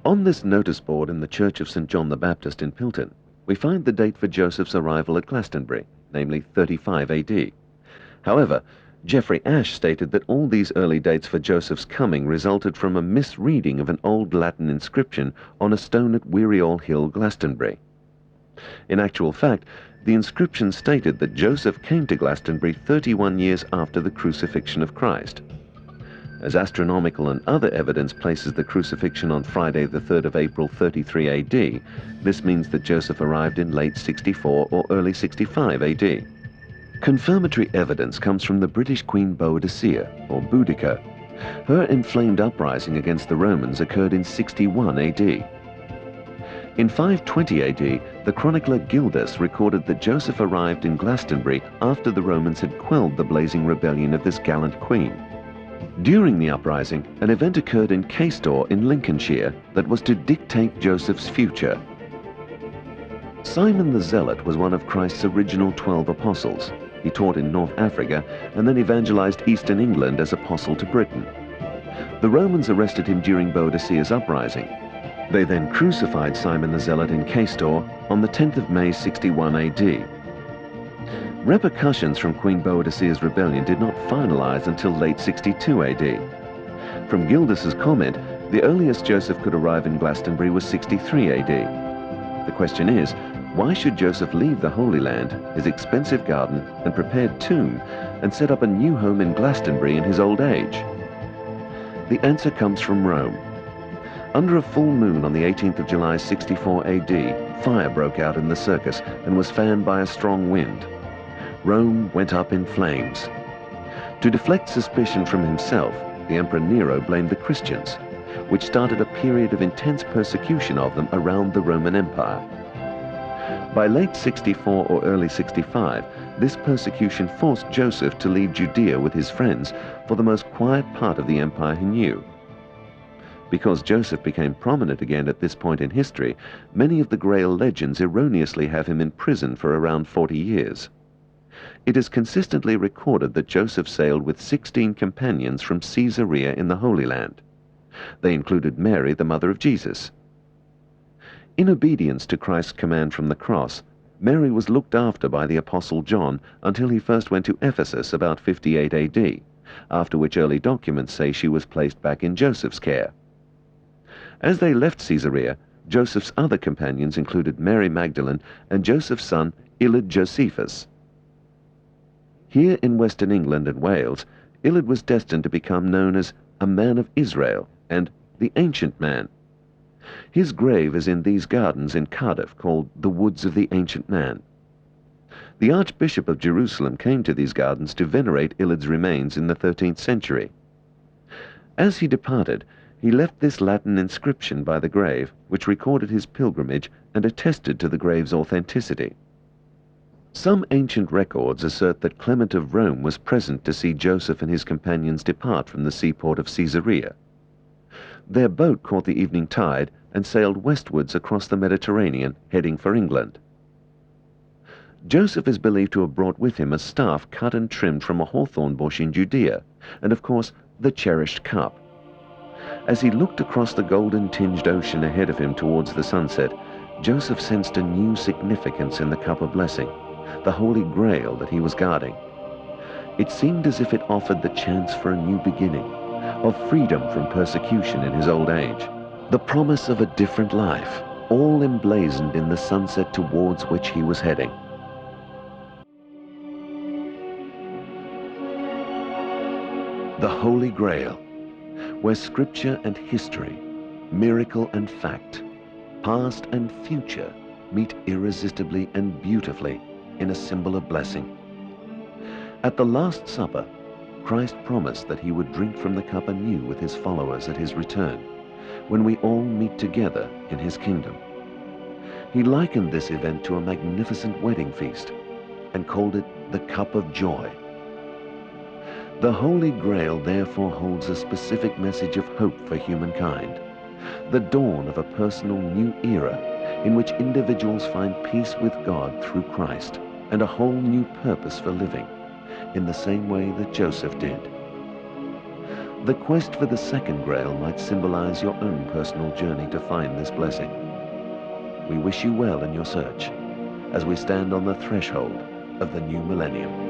On this notice board in the Church of St. John the Baptist in Pilton, we find the date for Joseph's arrival at Glastonbury, namely 35 AD. However, Geoffrey Ashe stated that all these early dates for Joseph's coming resulted from a misreading of an old Latin inscription on a stone at Wearyall Hill, Glastonbury. In actual fact, the inscription stated that Joseph came to Glastonbury 31 years after the crucifixion of Christ. As astronomical and other evidence places the crucifixion on Friday the 3rd of April 33 AD, this means that Joseph arrived in late 64 or early 65 AD. Confirmatory evidence comes from the British Queen Boadicea, or Boudica. Her inflamed uprising against the Romans occurred in 61 AD. In 520 AD, the chronicler Gildas recorded that Joseph arrived in Glastonbury after the Romans had quelled the blazing rebellion of this gallant queen. During the uprising, an event occurred in Caistor in Lincolnshire that was to dictate Joseph's future. Simon the Zealot was one of Christ's original 12 apostles. He taught in North Africa and then evangelized Eastern England as apostle to Britain. The Romans arrested him during Boadicea's uprising. They then crucified Simon the Zealot in Caistor on the 10th of May 61 AD. Repercussions from Queen Boadicea's rebellion did not finalize until late 62 AD. From Gildas's comment, the earliest Joseph could arrive in Glastonbury was 63 AD. The question is, why should Joseph leave the Holy Land, his expensive garden and prepared tomb, and set up a new home in Glastonbury in his old age? The answer comes from Rome. Under a full moon on the 18th of July 64 AD, fire broke out in the circus and was fanned by a strong wind. Rome went up in flames. To deflect suspicion from himself, the Emperor Nero blamed the Christians, which started a period of intense persecution of them around the Roman Empire. By late 64 or early 65, this persecution forced Joseph to leave Judea with his friends for the most quiet part of the empire he knew. Because Joseph became prominent again at this point in history, many of the Grail legends erroneously have him in prison for around 40 years. It is consistently recorded that Joseph sailed with 16 companions from Caesarea in the Holy Land. They included Mary, the mother of Jesus. In obedience to Christ's command from the cross, Mary was looked after by the Apostle John until he first went to Ephesus about 58 AD, after which early documents say she was placed back in Joseph's care. As they left Caesarea, Joseph's other companions included Mary Magdalene and Joseph's son Illud Josephus. Here in Western England and Wales, Illud was destined to become known as a man of Israel and the Ancient Man. His grave is in these gardens in Cardiff called the Woods of the Ancient Man. The Archbishop of Jerusalem came to these gardens to venerate Illud's remains in the 13th century. As he departed, he left this Latin inscription by the grave, which recorded his pilgrimage and attested to the grave's authenticity. Some ancient records assert that Clement of Rome was present to see Joseph and his companions depart from the seaport of Caesarea. Their boat caught the evening tide and sailed westwards across the Mediterranean, heading for England. Joseph is believed to have brought with him a staff cut and trimmed from a hawthorn bush in Judea, and of course the cherished cup. As he looked across the golden-tinged ocean ahead of him towards the sunset, Joseph sensed a new significance in the cup of blessing, the Holy Grail that he was guarding. It seemed as if it offered the chance for a new beginning, of freedom from persecution in his old age, the promise of a different life, all emblazoned in the sunset towards which he was heading. The Holy Grail, where scripture and history, miracle and fact, past and future meet irresistibly and beautifully in a symbol of blessing. At the Last Supper, Christ promised that he would drink from the cup anew with his followers at his return, when we all meet together in his kingdom. He likened this event to a magnificent wedding feast and called it the cup of joy. The Holy Grail therefore holds a specific message of hope for humankind, the dawn of a personal new era in which individuals find peace with God through Christ and a whole new purpose for living, in the same way that Joseph did. The quest for the second Grail might symbolize your own personal journey to find this blessing. We wish you well in your search as we stand on the threshold of the new millennium.